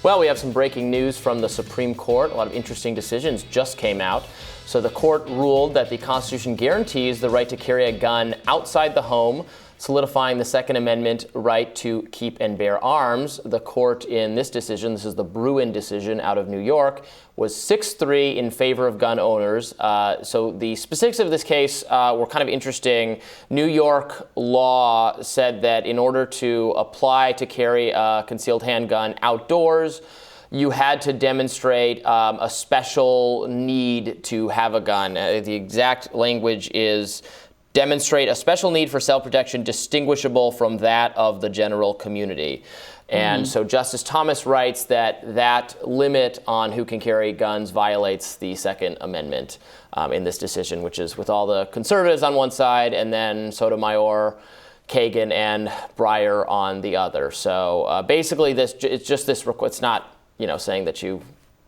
Well, we have some breaking news from the Supreme Court. A lot of interesting decisions just came out. So the court ruled that the Constitution guarantees the right to carry a gun outside the home, solidifying the Second Amendment right to keep and bear arms. The court in this decision, this is the Bruin decision out of New York, was 6-3 in favor of gun owners. So the specifics of this case were kind of interesting. New York law said that in order to apply to carry a concealed handgun outdoors, you had to demonstrate a special need to have a gun. The exact language is demonstrate a special need for self-protection distinguishable from that of the general community. And so Justice Thomas writes that that limit on who can carry guns violates the Second Amendment in this decision, which is with all the conservatives on one side and then Sotomayor, Kagan, and Breyer on the other. So basically, it's just this. It's not saying that you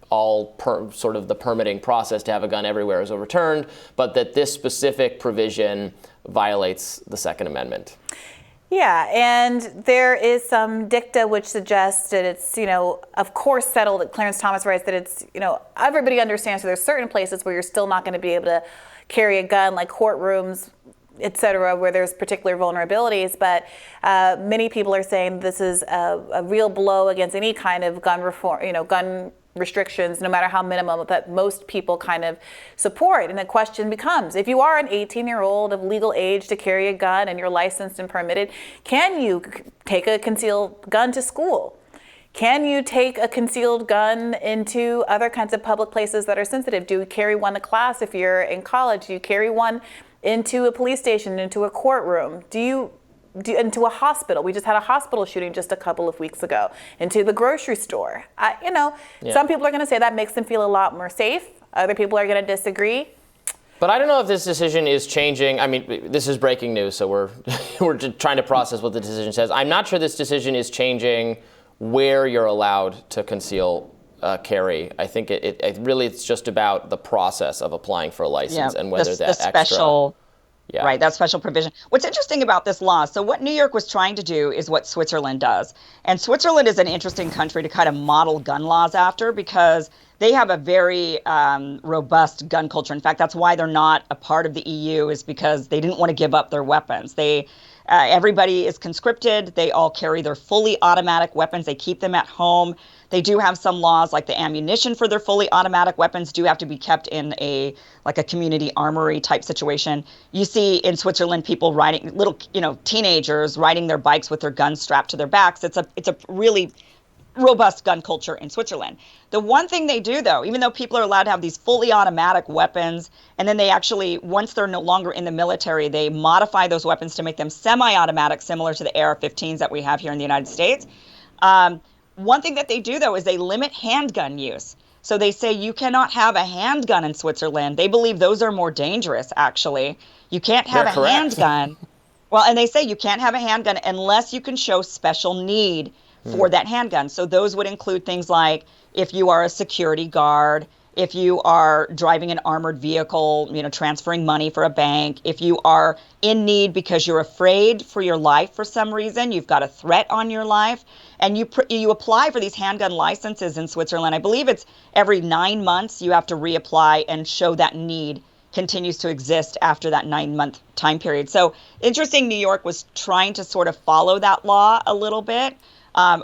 sort of the permitting process to have a gun everywhere is overturned, but that this specific provision violates the Second Amendment. Yeah, and there is some dicta which suggests that it's, of course settled, that Clarence Thomas writes that it's, everybody understands that there's certain places where you're still not going to be able to carry a gun, like courtrooms, et cetera, where there's particular vulnerabilities. But many people are saying this is a real blow against any kind of gun reform, gun restrictions, no matter how minimum, that most people kind of support. And the question becomes, if you are an 18-year-old of legal age to carry a gun and you're licensed and permitted, can you take a concealed gun to school? Can you take a concealed gun into other kinds of public places that are sensitive? Do you carry one to class if you're in college? Do you carry one into a police station, into a courtroom? Into a hospital? We just had a hospital shooting just a couple of weeks ago. Into the grocery store. Some people are going to say that makes them feel a lot more safe. Other people are going to disagree. But I don't know if this decision is changing. I mean, this is breaking news, so we're just trying to process what the decision says. I'm not sure this decision is changing where you're allowed to conceal carry. I think it really it's just about the process of applying for a license and whether that special. Yeah. Right, that special provision. What's interesting about this law, so what New York was trying to do is what Switzerland does. And Switzerland is an interesting country to kind of model gun laws after because they have a very robust gun culture. In fact, that's why they're not a part of the EU, is because they didn't want to give up their weapons. Everybody is conscripted. They all carry their fully automatic weapons. They keep them at home. They do have some laws, like the ammunition for their fully automatic weapons do have to be kept in a community armory type situation. You see in Switzerland people riding, little teenagers riding their bikes with their guns strapped to their backs. It's a really robust gun culture in Switzerland. The one thing they do, though, even though people are allowed to have these fully automatic weapons, and then they actually, once they're no longer in the military, they modify those weapons to make them semi-automatic, similar to the AR-15s that we have here in the United States. One thing that they do, though, is they limit handgun use. So they say you cannot have a handgun in Switzerland. They believe those are more dangerous, actually. You can't have a handgun. Well, and they say you can't have a handgun unless you can show special need for that handgun. So those would include things like if you are a security guard, if you are driving an armored vehicle, transferring money for a bank, if you are in need because you're afraid for your life for some reason, you've got a threat on your life, and you apply for these handgun licenses in Switzerland. I believe it's every 9 months you have to reapply and show that need continues to exist after that 9-month time period. So interesting, New York was trying to sort of follow that law a little bit.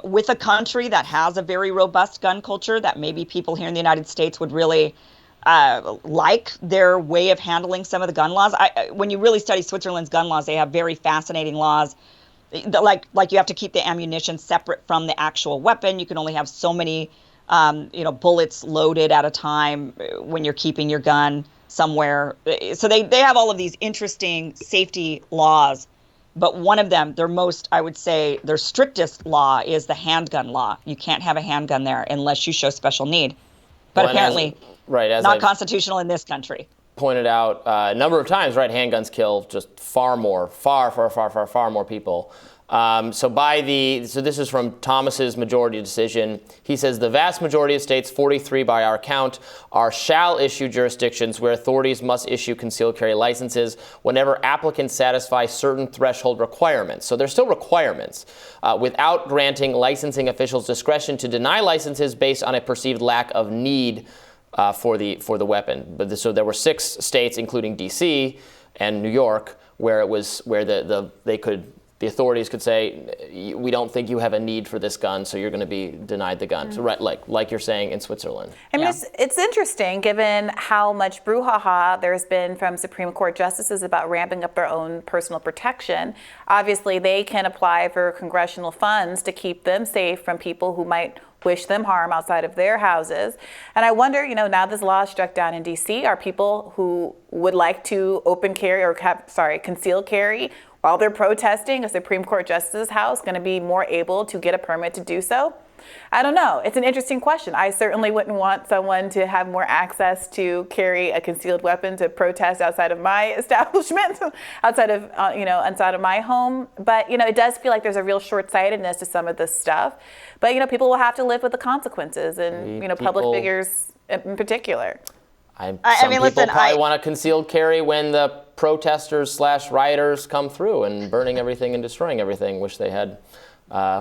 With a country that has a very robust gun culture that maybe people here in the United States would really like their way of handling some of the gun laws. When you really study Switzerland's gun laws, they have very fascinating laws. Like you have to keep the ammunition separate from the actual weapon. You can only have so many bullets loaded at a time when you're keeping your gun somewhere. So they have all of these interesting safety laws. But one of them, their strictest law is the handgun law. You can't have a handgun there unless you show special need. But apparently, not constitutional in this country. Pointed out a number of times, right? Handguns kill just far more people So this is from Thomas's majority decision. He says the vast majority of states, 43 by our count, are shall issue jurisdictions where authorities must issue concealed carry licenses whenever applicants satisfy certain threshold requirements. So there's still requirements without granting licensing officials discretion to deny licenses based on a perceived lack of need for the weapon. So there were 6 states, including D.C. and New York, where the authorities could say, we don't think you have a need for this gun, so you're going to be denied the gun. So, right, like you're saying in Switzerland. I mean, it's interesting given how much brouhaha there's been from Supreme Court justices about ramping up their own personal protection. Obviously, they can apply for congressional funds to keep them safe from people who might wish them harm outside of their houses. And I wonder, now this law is struck down in D.C., are people who would like to conceal carry while they're protesting a Supreme Court justice's house going to be more able to get a permit to do so? I don't know. It's an interesting question. I certainly wouldn't want someone to have more access to carry a concealed weapon to protest outside of my establishment, outside of my home. But, it does feel like there's a real short-sightedness to some of this stuff. But, people will have to live with the consequences, and, public figures in particular. Some people probably want to concealed carry when the protesters / rioters come through and burning everything and destroying everything, which they had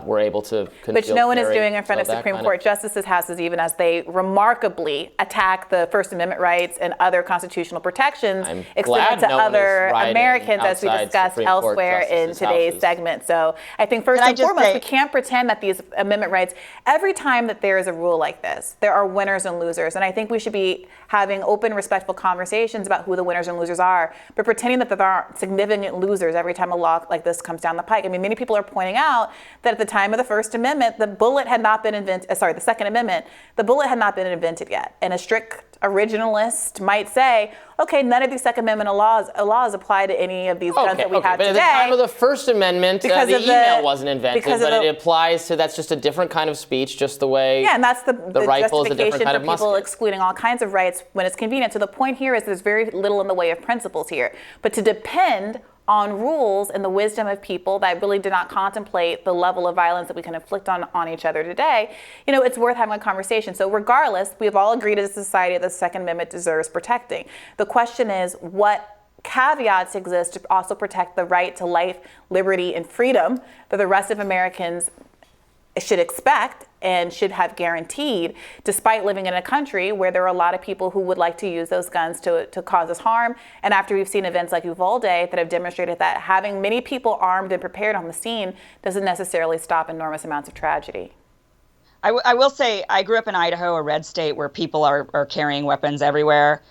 were able to conceal. Which no one is carry. doing in front of Supreme Court justices' houses, even as they remarkably attack the First Amendment rights and other constitutional protections extended to other Americans, as we discussed elsewhere in today's segment. So I think first and foremost, we can't pretend that these amendment rights, every time that there is a rule like this, there are winners and losers. And I think we should be having open, respectful conversations about who the winners and losers are, but pretending that there aren't significant losers every time a law like this comes down the pike. I mean, many people are pointing out that at the time of the First Amendment, the bullet had not been invented, the Second Amendment, the bullet had not been invented yet. And a strict originalist might say, okay, none of these Second Amendment laws apply to any of these guns that we have today. But at the time of the First Amendment, the email wasn't invented, but it applies to, that's just a different kind of speech, just the way and that's the rifle is a different kind of for people musket. Excluding all kinds of rights when it's convenient. So the point here is there's very little in the way of principles here. But to depend on rules and the wisdom of people that really do not contemplate the level of violence that we can inflict on each other today, it's worth having a conversation. So regardless, we have all agreed as a society that the Second Amendment deserves protecting. The question is, what caveats exist to also protect the right to life, liberty, and freedom that the rest of Americans should expect and should have guaranteed, despite living in a country where there are a lot of people who would like to use those guns to cause us harm. And after we've seen events like Uvalde that have demonstrated that having many people armed and prepared on the scene doesn't necessarily stop enormous amounts of tragedy. I will say I grew up in Idaho, a red state where people are carrying weapons everywhere.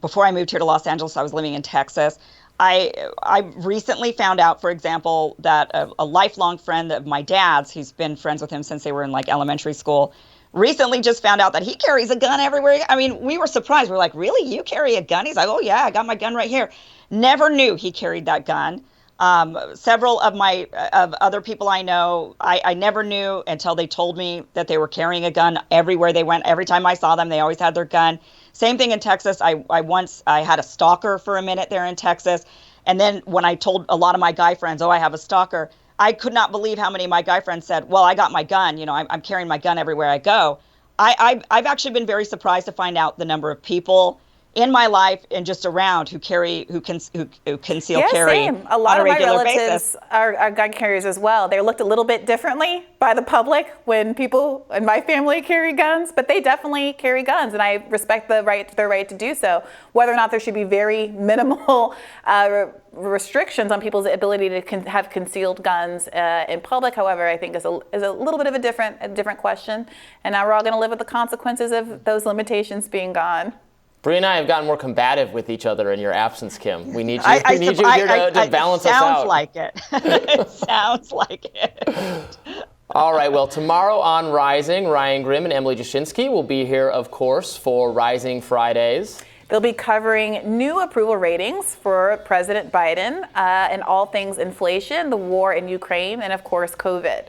Before I moved here to Los Angeles, I was living in Texas. I recently found out, for example, that a lifelong friend of my dad's, who's been friends with him since they were in elementary school, recently just found out that he carries a gun everywhere. I mean, we were surprised. We're like, really? You carry a gun? He's like, oh, yeah, I got my gun right here. Never knew he carried that gun. Several of other people I know, I never knew until they told me that they were carrying a gun everywhere they went. Every time I saw them, they always had their gun. Same thing in Texas. I had a stalker for a minute there in Texas. And then when I told a lot of my guy friends, oh, I have a stalker, I could not believe how many of my guy friends said, well, I got my gun. I'm carrying my gun everywhere I go. I've actually been very surprised to find out the number of people in my life and just around who conceal carry. Same. A lot of my relatives are gun carriers as well. They're looked a little bit differently by the public when people in my family carry guns, but they definitely carry guns, and I respect their right to do so. Whether or not there should be very minimal restrictions on people's ability to have concealed guns in public, however, I think is a little bit of a different question. And now we're all going to live with the consequences of those limitations being gone. Bree and I have gotten more combative with each other in your absence, Kim. We need you, here to balance us out. Sounds like it. It sounds like it. All right, well, tomorrow on Rising, Ryan Grimm and Emily Jashinsky will be here, of course, for Rising Fridays. They'll be covering new approval ratings for President Biden and all things inflation, the war in Ukraine, and, of course, COVID.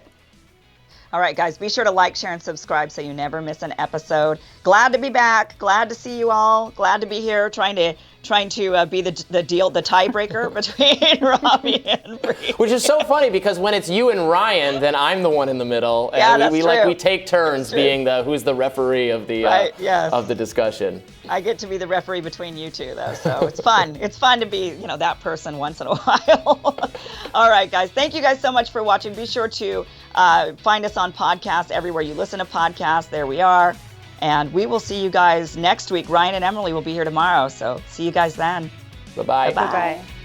All right, guys, be sure to like, share, and subscribe so you never miss an episode. Glad to be back. Glad to see you all. Glad to be here trying to trying to be the tiebreaker between Robbie and Bree. Which is so funny because when it's you and Ryan, then I'm the one in the middle, and Yeah, that's true. we take turns being who's the referee of the of the discussion. I get to be the referee between you two, though, so it's fun. It's fun to be, that person once in a while. All right, guys. Thank you guys so much for watching. Be sure to find us on podcasts everywhere you listen to podcasts. There we are. And we will see you guys next week. Ryan and Emily will be here tomorrow, so see you guys then. Bye-bye. Bye-bye.